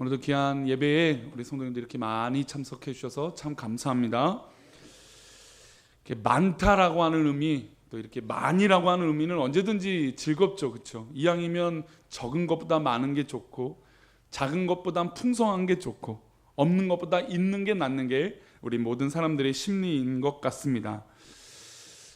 오늘도 귀한 예배에 우리 성도님들 이렇게 많이 참석해 주셔서 참 감사합니다. 이렇게 많다라고 하는 의미, 또 이렇게 많이라고 하는 의미는 언제든지 즐겁죠, 그렇죠? 이왕이면 적은 것보다 많은 게 좋고, 작은 것보다 풍성한 게 좋고, 없는 것보다 있는 게 낫는 게 우리 모든 사람들의 심리인 것 같습니다.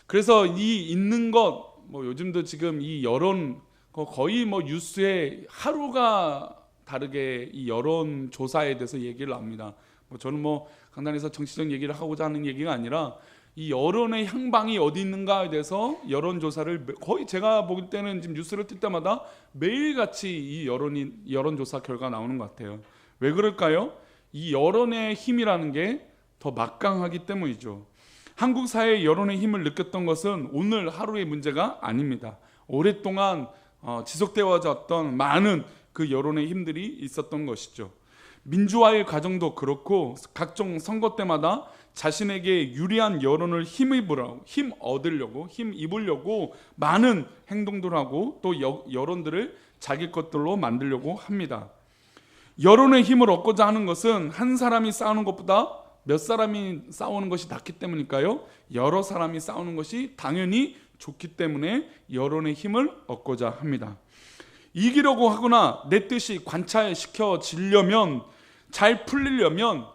그래서 이 있는 것, 요즘도 지금 이 여론 거의 뉴스에 하루가 다르게 이 여론 조사에 대해서 얘기를 합니다. 저는 강단에서 정치적 얘기를 하고자 하는 얘기가 아니라 이 여론의 향방이 어디 있는가에 대해서 여론 조사를 거의 제가 볼 때는 지금 뉴스를 뜰 때마다 매일같이 이 여론 조사 결과 나오는 것 같아요. 왜 그럴까요? 이 여론의 힘이라는 게 더 막강하기 때문이죠. 한국 사회의 여론의 힘을 느꼈던 것은 오늘 하루의 문제가 아닙니다. 오랫동안 지속되어 왔던 많은 그 여론의 힘들이 있었던 것이죠. 민주화의 과정도 그렇고 각종 선거 때마다 자신에게 유리한 여론을 힘입으려고 많은 행동들 하고 또 여론들을 자기 것들로 만들려고 합니다. 여론의 힘을 얻고자 하는 것은 한 사람이 싸우는 것보다 몇 사람이 싸우는 것이 낫기 때문일까요? 여러 사람이 싸우는 것이 당연히 좋기 때문에 여론의 힘을 얻고자 합니다. 이기려고 하거나 내 뜻이 관찰시켜지려면, 잘 풀리려면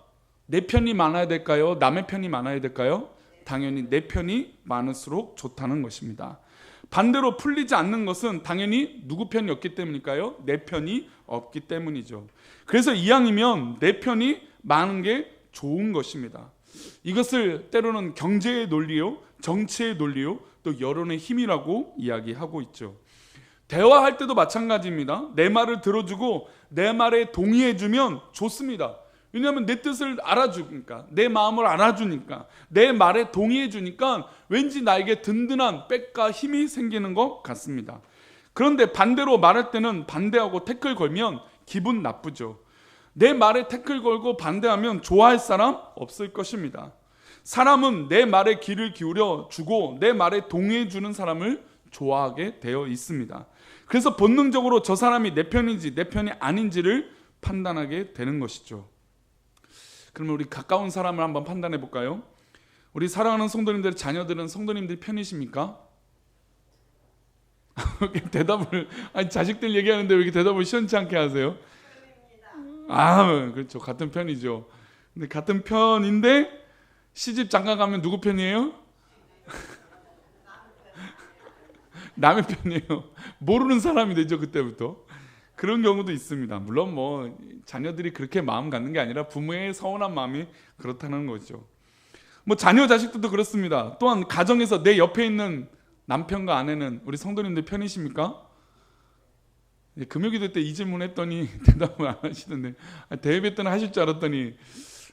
내 편이 많아야 될까요? 남의 편이 많아야 될까요? 당연히 내 편이 많을수록 좋다는 것입니다. 반대로 풀리지 않는 것은 당연히 누구 편이 없기 때문일까요? 내 편이 없기 때문이죠. 그래서 이왕이면 내 편이 많은 게 좋은 것입니다. 이것을 때로는 경제의 논리요, 정치의 논리요, 또 여론의 힘이라고 이야기하고 있죠. 대화할 때도 마찬가지입니다. 내 말을 들어주고 내 말에 동의해주면 좋습니다. 왜냐하면 내 뜻을 알아주니까, 내 마음을 알아주니까, 내 말에 동의해주니까 왠지 나에게 든든한 백과 힘이 생기는 것 같습니다. 그런데 반대로 말할 때는 반대하고 태클 걸면 기분 나쁘죠. 내 말에 태클 걸고 반대하면 좋아할 사람 없을 것입니다. 사람은 내 말에 귀를 기울여 주고 내 말에 동의해 주는 사람을 좋아하게 되어 있습니다. 그래서 본능적으로 저 사람이 내 편인지 내 편이 아닌지를 판단하게 되는 것이죠. 그러면 우리 가까운 사람을 한번 판단해 볼까요? 우리 사랑하는 성도님들의 자녀들은 성도님들 편이십니까? 자식들 얘기하는데 왜 이렇게 대답을 시원치 않게 하세요? 그렇죠. 같은 편이죠. 근데 같은 편인데 시집 장가 가면 누구 편이에요? 남의 편이에요. 모르는 사람이 되죠, 그때부터. 그런 경우도 있습니다. 물론 자녀들이 그렇게 마음 갖는 게 아니라 부모의 서운한 마음이 그렇다는 거죠. 자녀 자식들도 그렇습니다. 또한 가정에서 내 옆에 있는 남편과 아내는 우리 성도님들 편이십니까? 금요기도 때 이 질문 했더니 대답을 안 하시던데, 대회배 때는 하실 줄 알았더니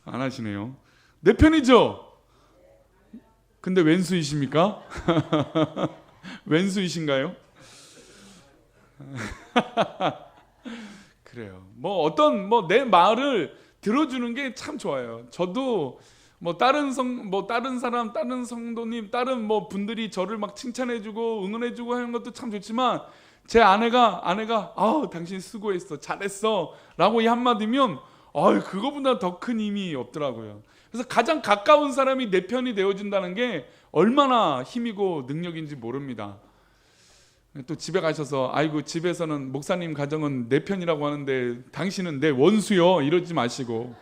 안 하시네요. 내 편이죠? 근데 왼수이십니까? 왼수이신가요? 그래요. 내 말을 들어주는 게 참 좋아요. 저도 다른 사람, 다른 성도님, 다른 분들이 저를 막 칭찬해주고 응원해주고 하는 것도 참 좋지만 제 아내가 당신 수고했어, 잘했어 라고 이 한마디면 그거보다 더 큰 힘이 없더라고요. 그래서 가장 가까운 사람이 내 편이 되어준다는 게 얼마나 힘이고 능력인지 모릅니다. 또 집에 가셔서 집에서는 목사님 가정은 내 편이라고 하는데 당신은 내 원수요 이러지 마시고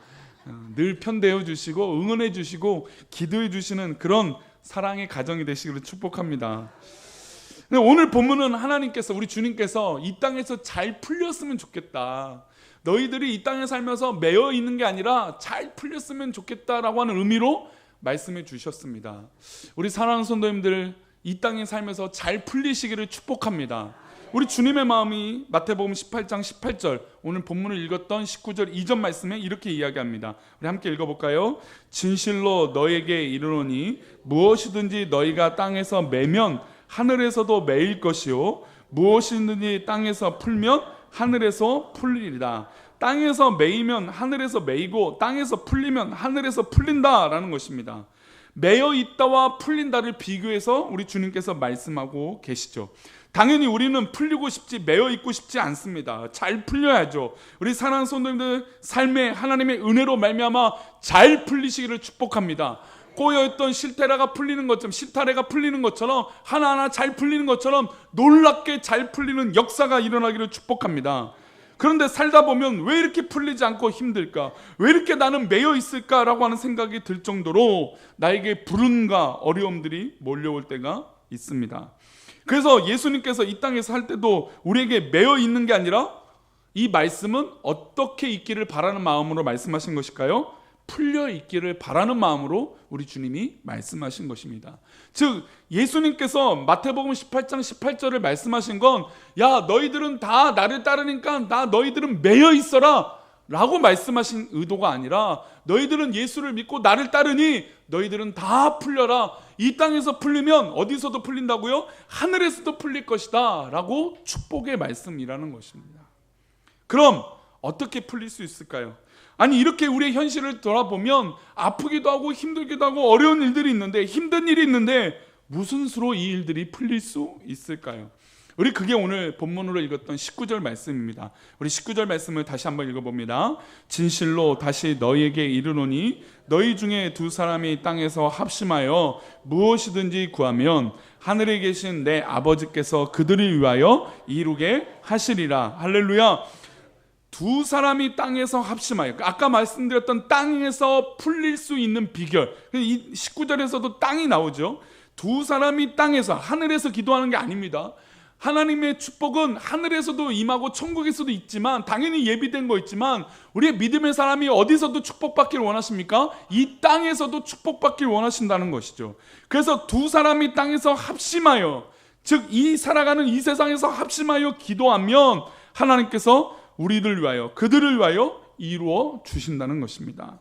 늘 편대해 주시고 응원해 주시고 기도해 주시는 그런 사랑의 가정이 되시기를 축복합니다. 오늘 본문은 하나님께서, 우리 주님께서 이 땅에서 잘 풀렸으면 좋겠다, 너희들이 이 땅에 살면서 매여 있는 게 아니라 잘 풀렸으면 좋겠다라고 하는 의미로 말씀해 주셨습니다. 우리 사랑하는 성도님들, 이 땅에 살면서 잘 풀리시기를 축복합니다. 우리 주님의 마음이 마태복음 18장 18절, 오늘 본문을 읽었던 19절 이전 말씀에 이렇게 이야기합니다. 우리 함께 읽어볼까요? 진실로 너에게 이르노니 무엇이든지 너희가 땅에서 매면 하늘에서도 매일 것이요 무엇이든지 땅에서 풀면 하늘에서 풀리리라. 땅에서 매이면 하늘에서 매이고 땅에서 풀리면 하늘에서 풀린다라는 것입니다. 매여 있다와 풀린다를 비교해서 우리 주님께서 말씀하고 계시죠. 당연히 우리는 풀리고 싶지, 매여 있고 싶지 않습니다. 잘 풀려야죠. 우리 사랑하는 성도님들 삶에 하나님의 은혜로 말미암아 잘 풀리시기를 축복합니다. 꼬여있던 실타래가 풀리는 것처럼 하나하나 잘 풀리는 것처럼 놀랍게 잘 풀리는 역사가 일어나기를 축복합니다. 그런데 살다 보면 왜 이렇게 풀리지 않고 힘들까? 왜 이렇게 나는 매여 있을까라고 하는 생각이 들 정도로 나에게 불운과 어려움들이 몰려올 때가 있습니다. 그래서 예수님께서 이 땅에서 할 때도 우리에게 매여 있는 게 아니라 이 말씀은 어떻게 있기를 바라는 마음으로 말씀하신 것일까요? 풀려 있기를 바라는 마음으로 우리 주님이 말씀하신 것입니다. 즉 예수님께서 마태복음 18장 18절을 말씀하신 건 야 너희들은 다 나를 따르니까 너희들은 매여 있어라 라고 말씀하신 의도가 아니라 너희들은 예수를 믿고 나를 따르니 너희들은 다 풀려라. 이 땅에서 풀리면 어디서도 풀린다고요? 하늘에서도 풀릴 것이다 라고 축복의 말씀이라는 것입니다. 그럼 어떻게 풀릴 수 있을까요? 아니 이렇게 우리의 현실을 돌아보면 아프기도 하고 힘들기도 하고 어려운 일들이 있는데, 힘든 일이 있는데 무슨 수로 이 일들이 풀릴 수 있을까요? 우리 그게 오늘 본문으로 읽었던 19절 말씀입니다. 우리 19절 말씀을 다시 한번 읽어봅니다. 진실로 다시 너희에게 이르노니 너희 중에 두 사람이 땅에서 합심하여 무엇이든지 구하면 하늘에 계신 내 아버지께서 그들을 위하여 이루게 하시리라. 할렐루야. 두 사람이 땅에서 합심하여, 아까 말씀드렸던 땅에서 풀릴 수 있는 비결, 이 19절에서도 땅이 나오죠. 두 사람이 땅에서, 하늘에서 기도하는 게 아닙니다. 하나님의 축복은 하늘에서도 임하고 천국에서도 있지만, 당연히 예비된 거 있지만, 우리의 믿음의 사람이 어디서도 축복받길 원하십니까? 이 땅에서도 축복받길 원하신다는 것이죠. 그래서 두 사람이 땅에서 합심하여, 즉 이 살아가는 이 세상에서 합심하여 기도하면 하나님께서 우리를 위하여, 그들을 위하여 이루어 주신다는 것입니다.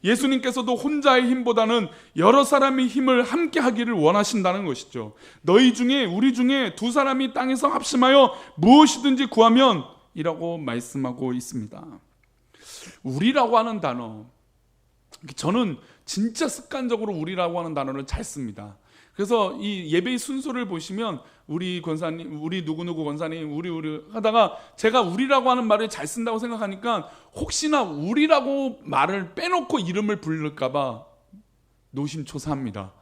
예수님께서도 혼자의 힘보다는 여러 사람의 힘을 함께 하기를 원하신다는 것이죠. 너희 중에, 우리 중에 두 사람이 땅에서 합심하여 무엇이든지 구하면 이라고 말씀하고 있습니다. 우리라고 하는 단어, 저는 진짜 습관적으로 우리라고 하는 단어를 잘 씁니다. 그래서 이 예배의 순서를 보시면 우리 권사님, 우리 누구누구 권사님, 우리 하다가 제가 우리라고 하는 말을 잘 쓴다고 생각하니까 혹시나 우리라고 말을 빼놓고 이름을 부를까봐 노심초사합니다.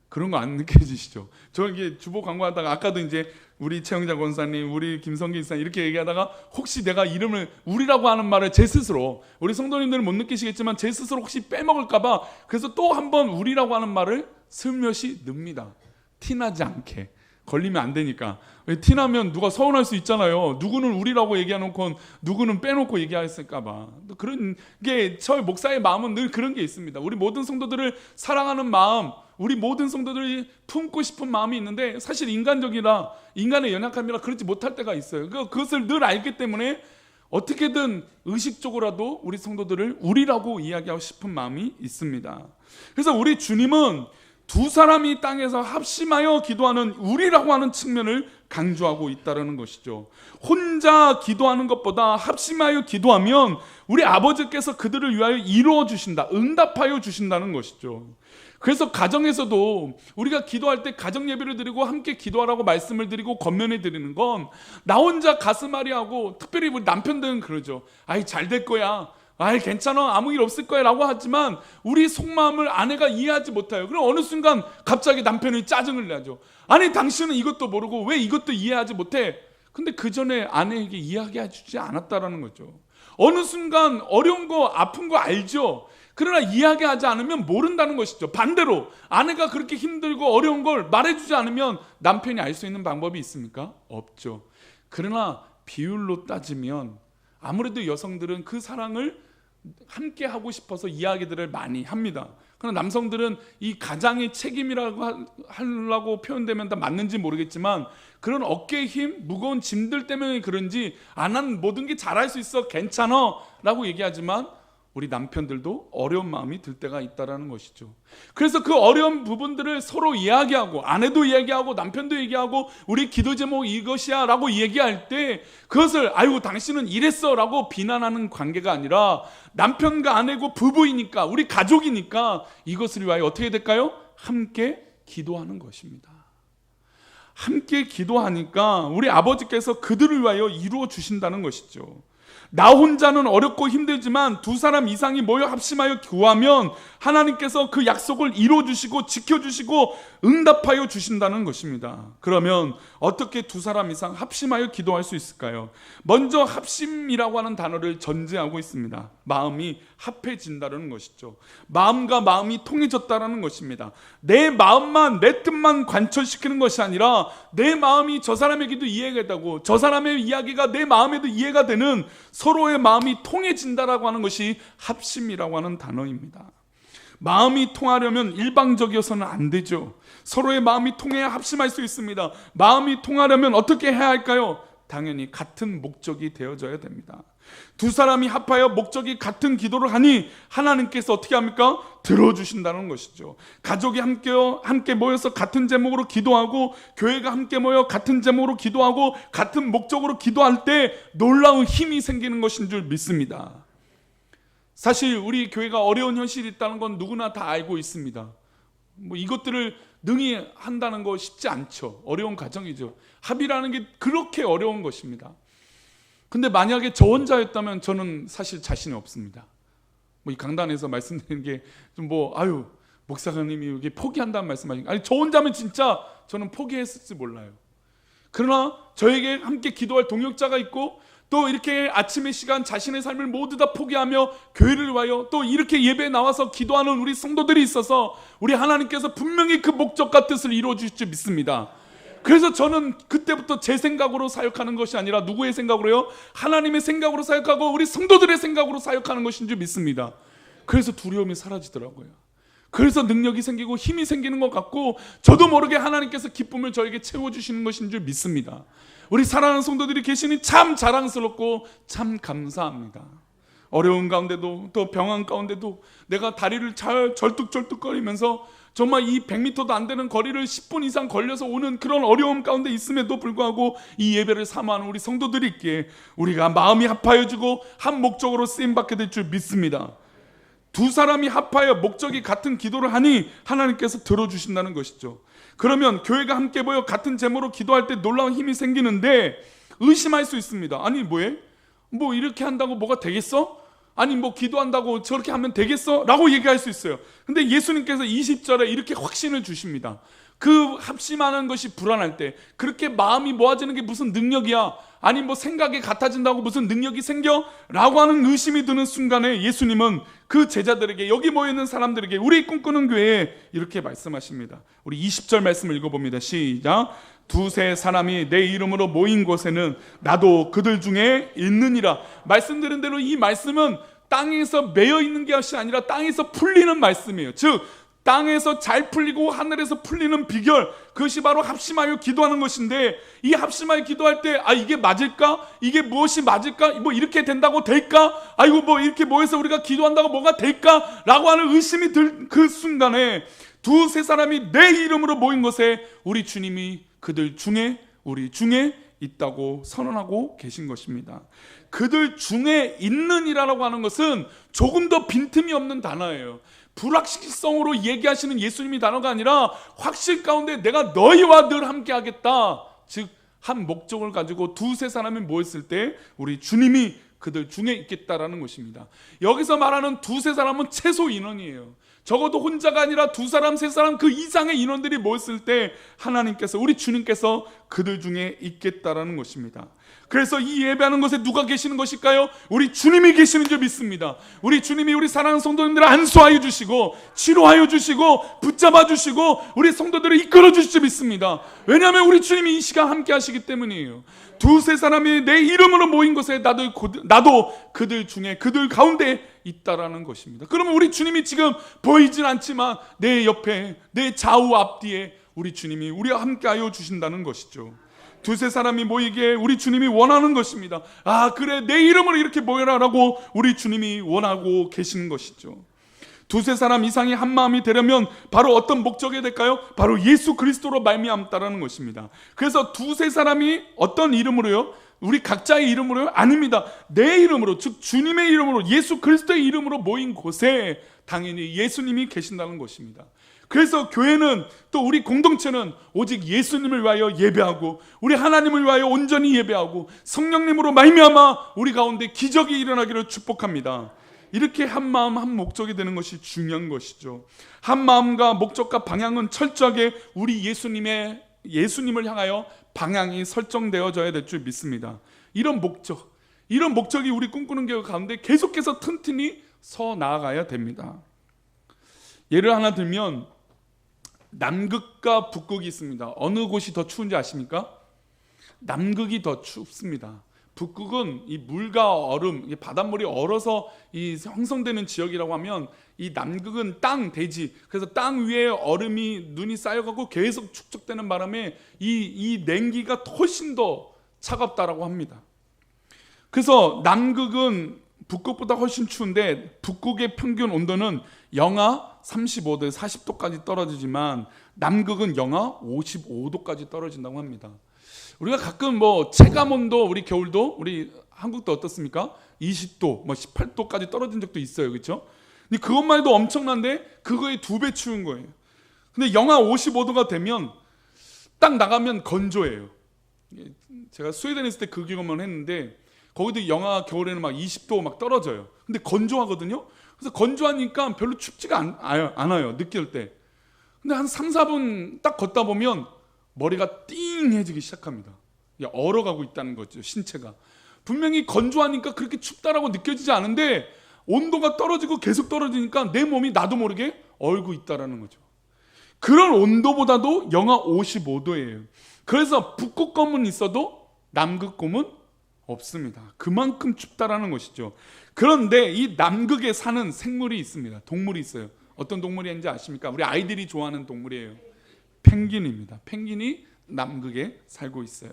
그런 거 안 느껴지시죠? 저 이게 주보 광고하다가 아까도 이제 우리 최영자 권사님, 우리 김성기 기사님 이렇게 얘기하다가 혹시 내가 이름을 우리라고 하는 말을 제 스스로, 우리 성도님들은 못 느끼시겠지만 제 스스로 혹시 빼먹을까봐 그래서 또 한번 우리라고 하는 말을 슬며시 넣습니다. 티나지 않게. 걸리면 안 되니까. 티나면 누가 서운할 수 있잖아요. 누구는 우리라고 얘기해놓고 누구는 빼놓고 얘기했을까봐. 그런 게 저희 목사의 마음은 늘 그런 게 있습니다. 우리 모든 성도들을 사랑하는 마음, 우리 모든 성도들이 품고 싶은 마음이 있는데 사실 인간적이라, 인간의 연약함이라 그렇지 못할 때가 있어요. 그것을 늘 알기 때문에 어떻게든 의식적으로라도 우리 성도들을 우리라고 이야기하고 싶은 마음이 있습니다. 그래서 우리 주님은 두 사람이 땅에서 합심하여 기도하는 우리라고 하는 측면을 강조하고 있다는 것이죠. 혼자 기도하는 것보다 합심하여 기도하면 우리 아버지께서 그들을 위하여 이루어 주신다, 응답하여 주신다는 것이죠. 그래서 가정에서도 우리가 기도할 때 가정 예배를 드리고 함께 기도하라고 말씀을 드리고 권면해 드리는 건 나 혼자 가슴앓이하고, 특별히 우리 남편들은 그러죠. 아이 잘 될 거야, 아이 괜찮아, 아무 일 없을 거야 라고 하지만 우리 속마음을 아내가 이해하지 못해요. 그럼 어느 순간 갑자기 남편이 짜증을 내죠. 아니 당신은 이것도 모르고 왜 이것도 이해하지 못해? 근데 그 전에 아내에게 이야기해 주지 않았다라는 거죠. 어느 순간 어려운 거, 아픈 거 알죠. 그러나 이야기하지 않으면 모른다는 것이죠. 반대로 아내가 그렇게 힘들고 어려운 걸 말해주지 않으면 남편이 알 수 있는 방법이 있습니까? 없죠. 그러나 비율로 따지면 아무래도 여성들은 그 사랑을 함께 하고 싶어서 이야기들을 많이 합니다. 그러나 남성들은 이 가장의 책임이라고 하려고 표현되면 다 맞는지 모르겠지만 그런 어깨의 힘, 무거운 짐들 때문에 그런지 난 모든 게 잘할 수 있어, 괜찮아 라고 얘기하지만 우리 남편들도 어려운 마음이 들 때가 있다는 것이죠. 그래서 그 어려운 부분들을 서로 이야기하고, 아내도 이야기하고 남편도 얘기하고 우리 기도 제목 이것이야 라고 얘기할 때 그것을 아이고 당신은 이랬어 라고 비난하는 관계가 아니라 남편과 아내고 부부이니까, 우리 가족이니까 이것을 위하여 어떻게 될까요? 함께 기도하는 것입니다. 함께 기도하니까 우리 아버지께서 그들을 위하여 이루어 주신다는 것이죠. 나 혼자는 어렵고 힘들지만 두 사람 이상이 모여 합심하여 구하면 하나님께서 그 약속을 이루어주시고 지켜주시고 응답하여 주신다는 것입니다. 그러면 어떻게 두 사람 이상 합심하여 기도할 수 있을까요? 먼저 합심이라고 하는 단어를 전제하고 있습니다. 마음이 합해진다는 것이죠. 마음과 마음이 통해졌다는 것입니다. 내 마음만, 내 뜻만 관철시키는 것이 아니라 내 마음이 저 사람에게도 이해가 되고 저 사람의 이야기가 내 마음에도 이해가 되는 서로의 마음이 통해진다라고 하는 것이 합심이라고 하는 단어입니다. 마음이 통하려면 일방적이어서는 안 되죠. 서로의 마음이 통해야 합심할 수 있습니다. 마음이 통하려면 어떻게 해야 할까요? 당연히 같은 목적이 되어져야 됩니다. 두 사람이 합하여 목적이 같은 기도를 하니 하나님께서 어떻게 합니까? 들어주신다는 것이죠. 가족이 함께 모여서 같은 제목으로 기도하고 교회가 함께 모여 같은 제목으로 기도하고 같은 목적으로 기도할 때 놀라운 힘이 생기는 것인 줄 믿습니다. 사실 우리 교회가 어려운 현실이 있다는 건 누구나 다 알고 있습니다. 이것들을 능히 한다는 거 쉽지 않죠. 어려운 과정이죠. 합의라는 게 그렇게 어려운 것입니다. 근데 만약에 저 혼자였다면 저는 사실 자신이 없습니다. 이 강단에서 말씀드리는 게 좀 목사님이 여기 포기한다는 말씀하시니까 저 혼자면 진짜 저는 포기했을지 몰라요. 그러나 저에게 함께 기도할 동역자가 있고 또 이렇게 아침의 시간 자신의 삶을 모두 다 포기하며 교회를 와요. 또 이렇게 예배에 나와서 기도하는 우리 성도들이 있어서 우리 하나님께서 분명히 그 목적과 뜻을 이루어 주실 줄 믿습니다. 그래서 저는 그때부터 제 생각으로 사역하는 것이 아니라 누구의 생각으로요? 하나님의 생각으로 사역하고 우리 성도들의 생각으로 사역하는 것인 줄 믿습니다. 그래서 두려움이 사라지더라고요. 그래서 능력이 생기고 힘이 생기는 것 같고 저도 모르게 하나님께서 기쁨을 저에게 채워주시는 것인 줄 믿습니다. 우리 사랑하는 성도들이 계시니 참 자랑스럽고 참 감사합니다. 어려운 가운데도 또 병환 가운데도 내가 다리를 잘 절뚝절뚝거리면서 정말 이 100m도 안 되는 거리를 10분 이상 걸려서 오는 그런 어려움 가운데 있음에도 불구하고 이 예배를 사모하는 우리 성도들이 있기에 우리가 마음이 합하여지고 한 목적으로 쓰임받게 될 줄 믿습니다. 두 사람이 합하여 목적이 같은 기도를 하니 하나님께서 들어주신다는 것이죠. 그러면 교회가 함께 모여 같은 제목으로 기도할 때 놀라운 힘이 생기는데 의심할 수 있습니다. 아니 뭐해? 이렇게 한다고 뭐가 되겠어? 아니 기도한다고 저렇게 하면 되겠어? 라고 얘기할 수 있어요. 근데 예수님께서 20절에 이렇게 확신을 주십니다. 그 합심하는 것이 불안할 때 그렇게 마음이 모아지는 게 무슨 능력이야? 아니 생각이 같아진다고 무슨 능력이 생겨? 라고 하는 의심이 드는 순간에 예수님은 그 제자들에게 여기 모여있는 사람들에게 우리 꿈꾸는 교회에 이렇게 말씀하십니다. 우리 20절 말씀을 읽어봅니다. 시작. 두세 사람이 내 이름으로 모인 곳에는 나도 그들 중에 있느니라. 말씀드린 대로 이 말씀은 땅에서 매여 있는 것이 아니라 땅에서 풀리는 말씀이에요. 즉 땅에서 잘 풀리고 하늘에서 풀리는 비결, 그것이 바로 합심하여 기도하는 것인데 이 합심하여 기도할 때 이게 맞을까? 이게 무엇이 맞을까? 이렇게 된다고 될까? 이렇게 모여서 우리가 기도한다고 뭐가 될까? 라고 하는 의심이 들 그 순간에 두세 사람이 내 이름으로 모인 것에 우리 주님이 그들 중에 우리 중에 있다고 선언하고 계신 것입니다. 그들 중에 있는이라고 하는 것은 조금 더 빈틈이 없는 단어예요. 불확실성으로 얘기하시는 예수님이 단어가 아니라 확실 가운데 내가 너희와 늘 함께 하겠다. 즉 한 목적을 가지고 두세 사람이 모였을 때 우리 주님이 그들 중에 있겠다라는 것입니다. 여기서 말하는 두세 사람은 최소 인원이에요. 적어도 혼자가 아니라 두 사람, 세 사람 그 이상의 인원들이 모였을 때 하나님께서 우리 주님께서 그들 중에 있겠다라는 것입니다. 그래서 이 예배하는 것에 누가 계시는 것일까요? 우리 주님이 계시는 줄 믿습니다. 우리 주님이 우리 사랑하는 성도님들을 안수하여 주시고 치료하여 주시고 붙잡아 주시고 우리 성도들을 이끌어 주실 줄 믿습니다. 왜냐하면 우리 주님이 이 시간 함께 하시기 때문이에요. 두세 사람이 내 이름으로 모인 곳에 나도 그들 중에 그들 가운데 있다라는 것입니다. 그러면 우리 주님이 지금 보이진 않지만 내 옆에 내 좌우 앞뒤에 우리 주님이 우리와 함께하여 주신다는 것이죠. 두세 사람이 모이기에 우리 주님이 원하는 것입니다. 그래 내 이름으로 이렇게 모여라라고 우리 주님이 원하고 계시는 것이죠. 두세 사람 이상이 한 마음이 되려면 바로 어떤 목적이 될까요? 바로 예수 그리스도로 말미암다라는 것입니다. 그래서 두세 사람이 어떤 이름으로요? 우리 각자의 이름으로요? 아닙니다. 내 이름으로, 즉 주님의 이름으로, 예수 그리스도의 이름으로 모인 곳에 당연히 예수님이 계신다는 것입니다. 그래서 교회는 또 우리 공동체는 오직 예수님을 위하여 예배하고 우리 하나님을 위하여 온전히 예배하고 성령님으로 말미암아 우리 가운데 기적이 일어나기를 축복합니다. 이렇게 한 마음 한 목적이 되는 것이 중요한 것이죠. 한 마음과 목적과 방향은 철저하게 우리 예수님을 향하여 방향이 설정되어져야 될 줄 믿습니다. 이런 목적이 우리 꿈꾸는 교회 가운데 계속해서 튼튼히 서 나아가야 됩니다. 예를 하나 들면 남극과 북극이 있습니다. 어느 곳이 더 추운지 아십니까? 남극이 더 춥습니다. 북극은 이 물과 얼음, 바닷물이 얼어서 이 형성되는 지역이라고 하면, 이 남극은 대지, 그래서 땅 위에 얼음이 눈이 쌓여가고 계속 축적되는 바람에 이 냉기가 훨씬 더 차갑다라고 합니다. 그래서 남극은 북극보다 훨씬 추운데 북극의 평균 온도는 영하 35도, 40도까지 떨어지지만 남극은 영하 55도까지 떨어진다고 합니다. 우리가 가끔 체감온도, 우리 겨울도, 우리 한국도 어떻습니까? 20도, 18도까지 떨어진 적도 있어요, 그렇죠? 근데 그것만 해도 엄청난데 그거의 2배 추운 거예요. 근데 영하 55도가 되면 딱 나가면 건조해요. 제가 스웨덴에 있을 때 그 경험을 했는데 거기도 영하 겨울에는 20도 떨어져요. 근데 건조하거든요. 그래서 건조하니까 별로 춥지가 않아요, 느낄 때. 근데 한 3, 4분 딱 걷다 보면 머리가 띵해지기 시작합니다. 얼어가고 있다는 거죠, 신체가. 분명히 건조하니까 그렇게 춥다라고 느껴지지 않은데 온도가 떨어지고 계속 떨어지니까 내 몸이 나도 모르게 얼고 있다라는 거죠. 그런 온도보다도 영하 55도예요. 그래서 북극 곰은 있어도 남극 곰은 없습니다. 그만큼 춥다라는 것이죠. 그런데 이 남극에 사는 생물이 있습니다. 동물이 있어요. 어떤 동물인지 아십니까? 우리 아이들이 좋아하는 동물이에요. 펭귄입니다. 펭귄이 남극에 살고 있어요.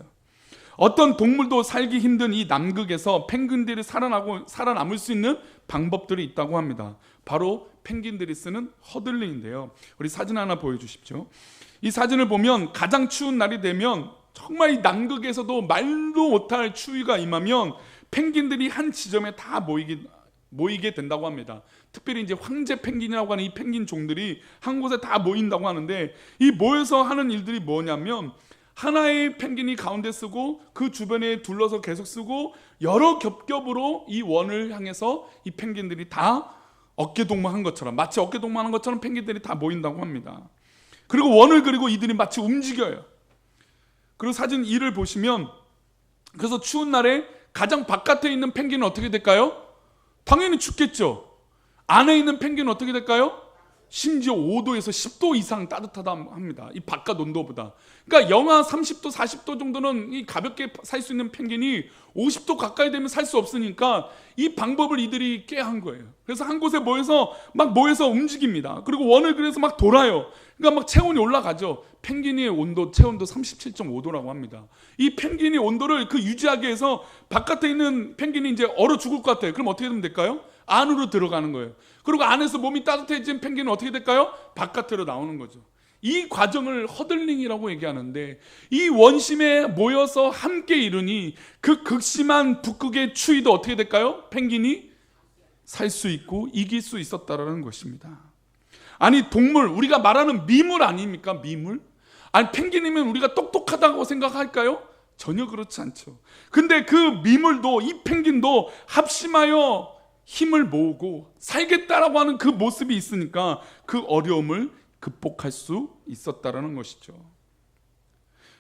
어떤 동물도 살기 힘든 이 남극에서 펭귄들이 살아남을 수 있는 방법들이 있다고 합니다. 바로 펭귄들이 쓰는 허들링인데요. 우리 사진 하나 보여주십시오. 이 사진을 보면 가장 추운 날이 되면 정말 이 남극에서도 말도 못할 추위가 임하면 펭귄들이 한 지점에 다 모이게 된다고 합니다. 특별히 이제 황제 펭귄이라고 하는 이 펭귄 종들이 한 곳에 다 모인다고 하는데, 이 모여서 하는 일들이 뭐냐면 하나의 펭귄이 가운데 쓰고 그 주변에 둘러서 계속 쓰고 여러 겹겹으로 이 원을 향해서 이 펭귄들이 다 어깨동무한 것처럼, 마치 어깨동무하는 것처럼 펭귄들이 다 모인다고 합니다. 그리고 원을 그리고 이들이 마치 움직여요. 그리고 사진 2를 보시면, 그래서 추운 날에 가장 바깥에 있는 펭귄은 어떻게 될까요? 당연히 춥겠죠. 안에 있는 펭귄은 어떻게 될까요? 심지어 5도에서 10도 이상 따뜻하다 합니다. 이 바깥 온도보다. 그러니까 영하 30도, 40도 정도는 이 가볍게 살 수 있는 펭귄이 50도 가까이 되면 살 수 없으니까 이 방법을 이들이 꾀한 거예요. 그래서 한 곳에 모여서 움직입니다. 그리고 원을 그래서 돌아요. 그러니까 체온이 올라가죠. 펭귄의 체온도 37.5도라고 합니다. 이 펭귄의 온도를 유지하기 위해서 바깥에 있는 펭귄이 이제 얼어 죽을 것 같아요. 그럼 어떻게 되면 될까요? 안으로 들어가는 거예요. 그리고 안에서 몸이 따뜻해진 펭귄은 어떻게 될까요? 바깥으로 나오는 거죠. 이 과정을 허들링이라고 얘기하는데, 이 원심에 모여서 함께 이루니 그 극심한 북극의 추위도 어떻게 될까요? 펭귄이 살 수 있고 이길 수 있었다라는 것입니다. 아니, 동물, 우리가 말하는 미물 아닙니까? 미물? 아니, 펭귄이면 우리가 똑똑하다고 생각할까요? 전혀 그렇지 않죠. 근데 그 미물도, 이 펭귄도 합심하여 힘을 모으고 살겠다라고 하는 그 모습이 있으니까 그 어려움을 극복할 수 있었다라는 것이죠.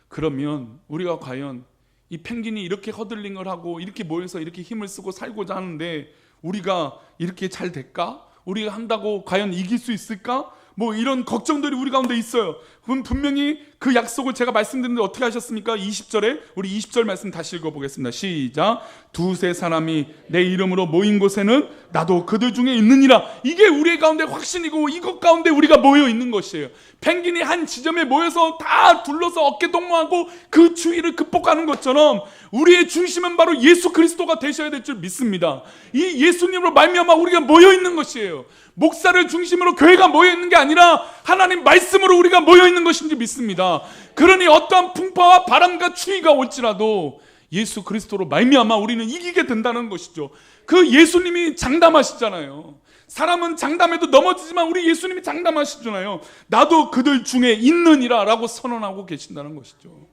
그러면 우리가 과연 이 펭귄이 이렇게 허들링을 하고 이렇게 모여서 이렇게 힘을 쓰고 살고자 하는데 우리가 이렇게 잘 될까? 우리가 한다고 과연 이길 수 있을까? 이런 걱정들이 우리 가운데 있어요. 그럼 분명히 그 약속을 제가 말씀드렸는데 어떻게 하셨습니까? 20절에 우리 20절 말씀 다시 읽어보겠습니다. 시작. 두세 사람이 내 이름으로 모인 곳에는 나도 그들 중에 있느니라. 이게 우리 가운데 확신이고 이것 가운데 우리가 모여 있는 것이에요. 펭귄이 한 지점에 모여서 다 둘러서 어깨동무하고 그 추위를 극복하는 것처럼 우리의 중심은 바로 예수 그리스도가 되셔야 될 줄 믿습니다. 이 예수님으로 말미암아 우리가 모여 있는 것이에요. 목사를 중심으로 교회가 모여 있는 게 아니라 하나님 말씀으로 우리가 모여 있는 것인지 믿습니다. 그러니 어떠한 풍파와 바람과 추위가 올지라도 예수 그리스도로 말미암아 우리는 이기게 된다는 것이죠. 그 예수님이 장담하시잖아요. 사람은 장담해도 넘어지지만 우리 예수님이 장담하시잖아요. 나도 그들 중에 있느니라 라고 선언하고 계신다는 것이죠.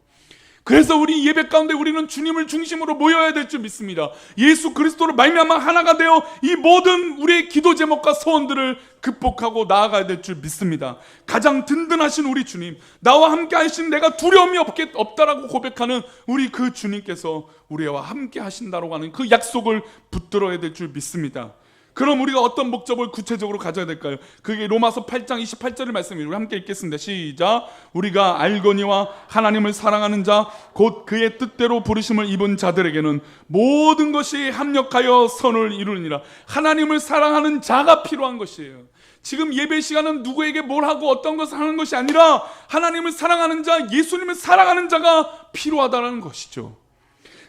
그래서 우리 예배 가운데 우리는 주님을 중심으로 모여야 될 줄 믿습니다. 예수 그리스도를 말미암아 하나가 되어 이 모든 우리의 기도 제목과 소원들을 극복하고 나아가야 될 줄 믿습니다. 가장 든든하신 우리 주님, 나와 함께 하신 내가 두려움이 없다라고 고백하는 우리 그 주님께서 우리와 함께 하신다라고 하는 그 약속을 붙들어야 될 줄 믿습니다. 그럼 우리가 어떤 목적을 구체적으로 가져야 될까요? 그게 로마서 8장 28절의 말씀입니다. 우리 함께 읽겠습니다. 시작. 우리가 알거니와 하나님을 사랑하는 자 곧 그의 뜻대로 부르심을 입은 자들에게는 모든 것이 합력하여 선을 이루느니라. 하나님을 사랑하는 자가 필요한 것이에요. 지금 예배 시간은 누구에게 뭘 하고 어떤 것을 하는 것이 아니라 하나님을 사랑하는 자, 예수님을 사랑하는 자가 필요하다는 것이죠.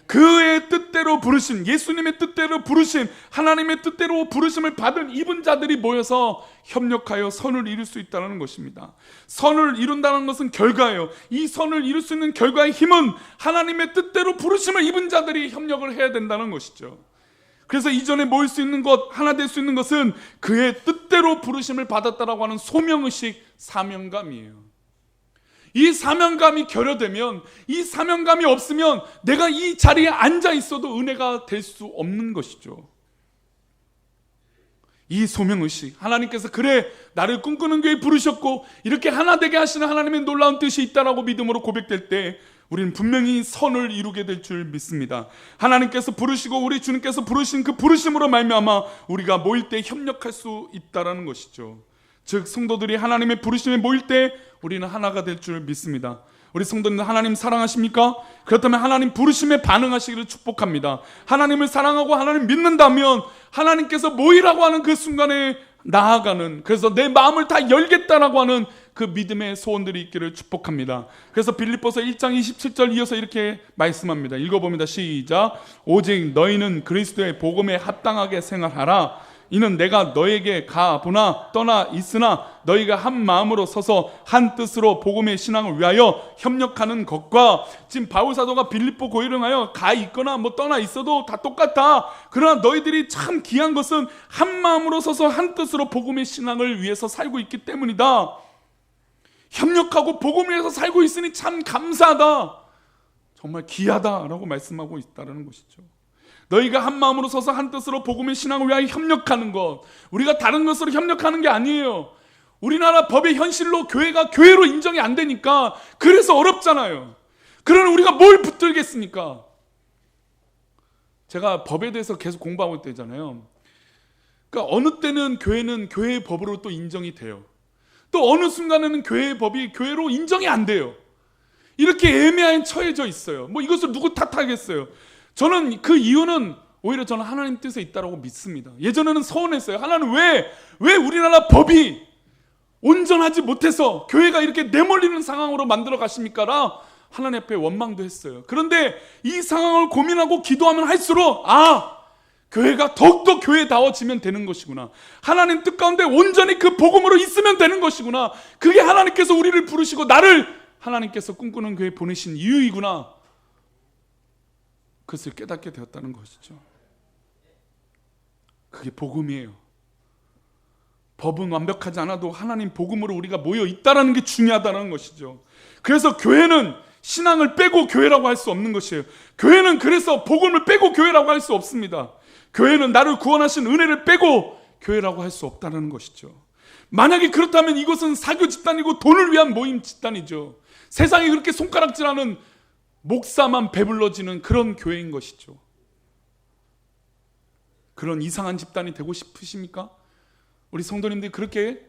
그의 뜻대로 부르심, 예수님의 뜻대로 부르심, 하나님의 뜻대로 부르심을 받은 입은 자들이 모여서 협력하여 선을 이룰 수 있다는 것입니다. 선을 이룬다는 것은 결과예요. 이 선을 이룰 수 있는 결과의 힘은 하나님의 뜻대로 부르심을 입은 자들이 협력을 해야 된다는 것이죠. 그래서 이전에 모일 수 있는 것, 하나 될 수 있는 것은 그의 뜻대로 부르심을 받았다라고 하는 소명의식, 사명감이에요. 이 사명감이 결여되면, 이 사명감이 없으면 내가 이 자리에 앉아 있어도 은혜가 될 수 없는 것이죠. 이 소명의식, 하나님께서 그래 나를 꿈꾸는 교회에 부르셨고 이렇게 하나 되게 하시는 하나님의 놀라운 뜻이 있다라고 믿음으로 고백될 때 우리는 분명히 선을 이루게 될 줄 믿습니다. 하나님께서 부르시고 우리 주님께서 부르신 그 부르심으로 말미암아 우리가 모일 때 협력할 수 있다라는 것이죠. 즉 성도들이 하나님의 부르심에 모일 때 우리는 하나가 될 줄 믿습니다. 우리 성도님들 하나님 사랑하십니까? 그렇다면 하나님 부르심에 반응하시기를 축복합니다. 하나님을 사랑하고 하나님 믿는다면 하나님께서 모이라고 하는 그 순간에 나아가는, 그래서 내 마음을 다 열겠다라고 하는 그 믿음의 소원들이 있기를 축복합니다. 그래서 빌립보서 1장 27절 이어서 이렇게 말씀합니다. 읽어봅니다. 시작. 오직 너희는 그리스도의 복음에 합당하게 생활하라. 이는 내가 너에게 가보나 떠나 있으나 너희가 한 마음으로 서서 한 뜻으로 복음의 신앙을 위하여 협력하는 것과, 지금 바울 사도가 빌립보 교회를 하여 가 있거나 뭐 떠나 있어도 다 똑같다. 그러나 너희들이 참 귀한 것은 한 마음으로 서서 한 뜻으로 복음의 신앙을 위해서 살고 있기 때문이다. 협력하고 복음을 위해서 살고 있으니 참 감사하다. 정말 귀하다라고 말씀하고 있다는 것이죠. 너희가 한 마음으로 서서 한 뜻으로 복음의 신앙을 위하여 협력하는 것, 우리가 다른 것으로 협력하는 게 아니에요. 우리나라 법의 현실로 교회가 교회로 인정이 안 되니까 그래서 어렵잖아요. 그러나 우리가 뭘 붙들겠습니까? 제가 법에 대해서 계속 공부하고 있잖아요. 그러니까 어느 때는 교회는 교회의 법으로 또 인정이 돼요. 또 어느 순간에는 교회의 법이 교회로 인정이 안 돼요. 이렇게 애매한 처해져 있어요. 뭐 이것을 누구 탓하겠어요? 저는 그 이유는 오히려 저는 하나님 뜻에 있다고 믿습니다. 예전에는 서운했어요. 하나님 왜 우리나라 법이 온전하지 못해서 교회가 이렇게 내몰리는 상황으로 만들어 가십니까? 하나님 앞에 원망도 했어요. 그런데 이 상황을 고민하고 기도하면 할수록 교회가 더욱더 교회다워지면 되는 것이구나. 하나님 뜻 가운데 온전히 그 복음으로 있으면 되는 것이구나. 그게 하나님께서 우리를 부르시고 나를 하나님께서 꿈꾸는 교회에 보내신 이유이구나. 그것을 깨닫게 되었다는 것이죠. 그게 복음이에요. 법은 완벽하지 않아도 하나님 복음으로 우리가 모여 있다는 게 중요하다는 것이죠. 그래서 교회는 신앙을 빼고 교회라고 할 수 없는 것이에요. 교회는 그래서 복음을 빼고 교회라고 할 수 없습니다. 교회는 나를 구원하신 은혜를 빼고 교회라고 할 수 없다는 것이죠. 만약에 그렇다면 이것은 사교 집단이고 돈을 위한 모임 집단이죠. 세상에 그렇게 손가락질하는 목사만 배불러지는 그런 교회인 것이죠. 그런 이상한 집단이 되고 싶으십니까? 우리 성도님들이 그렇게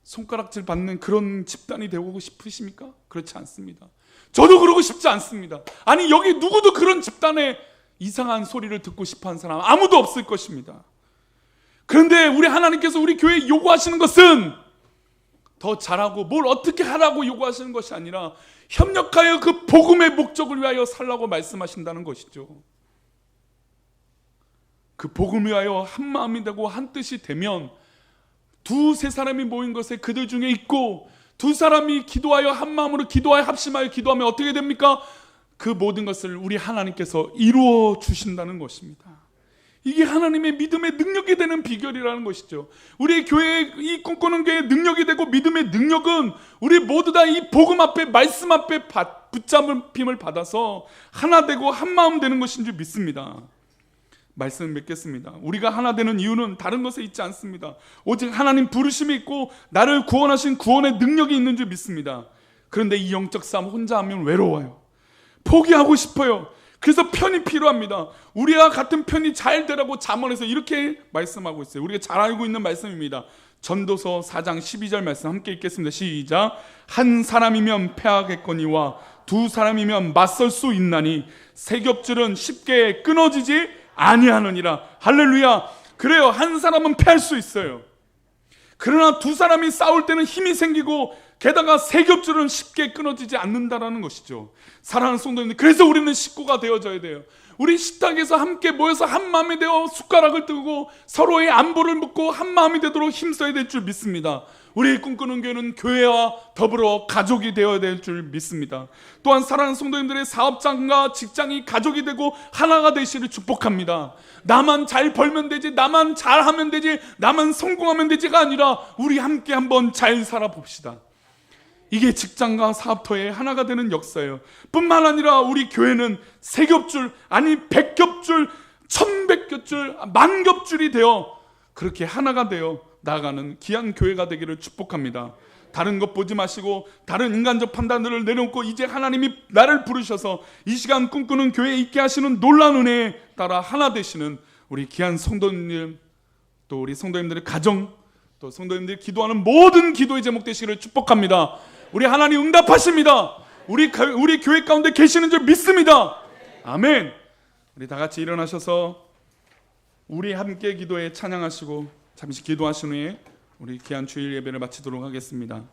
손가락질 받는 그런 집단이 되고 싶으십니까? 그렇지 않습니다. 저도 그러고 싶지 않습니다. 아니 여기 누구도 그런 집단의 이상한 소리를 듣고 싶어하는 사람 아무도 없을 것입니다. 그런데 우리 하나님께서 우리 교회에 요구하시는 것은 더 잘하고 뭘 어떻게 하라고 요구하시는 것이 아니라 협력하여 그 복음의 목적을 위하여 살라고 말씀하신다는 것이죠. 그 복음을 위하여 한 마음이 되고 한 뜻이 되면 두세 사람이 모인 것에 그들 중에 있고 두 사람이 기도하여 한 마음으로 기도하여 합심하여 기도하면 어떻게 됩니까? 그 모든 것을 우리 하나님께서 이루어 주신다는 것입니다. 이게 하나님의 믿음의 능력이 되는 비결이라는 것이죠. 우리 교회의 이 꿈꾸는 교회의 능력이 되고 믿음의 능력은 우리 모두 다 이 복음 앞에, 말씀 앞에 붙잡힘을 받아서 하나 되고 한 마음 되는 것인 줄 믿습니다. 말씀을 맺겠습니다. 우리가 하나 되는 이유는 다른 것에 있지 않습니다. 오직 하나님 부르심이 있고 나를 구원하신 구원의 능력이 있는 줄 믿습니다. 그런데 이 영적 싸움 혼자 하면 외로워요. 포기하고 싶어요. 그래서 편이 필요합니다. 우리와 같은 편이 잘 되라고 잠언에서 이렇게 말씀하고 있어요. 우리가 잘 알고 있는 말씀입니다. 전도서 4장 12절 말씀 함께 읽겠습니다. 시작. 한 사람이면 패하겠거니와 두 사람이면 맞설 수 있나니 세 겹줄은 쉽게 끊어지지 아니하느니라. 할렐루야. 그래요. 한 사람은 패할 수 있어요. 그러나 두 사람이 싸울 때는 힘이 생기고 게다가 세 겹줄은 쉽게 끊어지지 않는다라는 것이죠. 사랑하는 성도님들, 그래서 우리는 식구가 되어져야 돼요. 우리 식탁에서 함께 모여서 한 마음이 되어 숟가락을 뜨고 서로의 안부를 묻고 한 마음이 되도록 힘써야 될 줄 믿습니다. 우리 꿈꾸는 교회는 교회와 더불어 가족이 되어야 될 줄 믿습니다. 또한 사랑하는 성도님들의 사업장과 직장이 가족이 되고 하나가 되시를 축복합니다. 나만 잘 벌면 되지, 나만 잘하면 되지, 나만 성공하면 되지가 아니라 우리 함께 한번 잘 살아봅시다. 이게 직장과 사업터의 하나가 되는 역사예요. 뿐만 아니라 우리 교회는 세 겹줄, 아니 100겹줄, 1000겹줄, 10,000겹줄이 되어 그렇게 하나가 되어 나아가는 귀한 교회가 되기를 축복합니다. 다른 것 보지 마시고 다른 인간적 판단들을 내려놓고 이제 하나님이 나를 부르셔서 이 시간 꿈꾸는 교회에 있게 하시는 놀라운 은혜에 따라 하나 되시는 우리 귀한 성도님들, 또 우리 성도님들의 가정, 또 성도님들이 기도하는 모든 기도의 제목 되시기를 축복합니다. 우리 하나님 응답하십니다. 우리 교회 가운데 계시는 줄 믿습니다. 아멘. 우리 다 같이 일어나셔서 우리 함께 기도에 찬양하시고 잠시 기도하신 후에 우리 귀한 주일 예배를 마치도록 하겠습니다.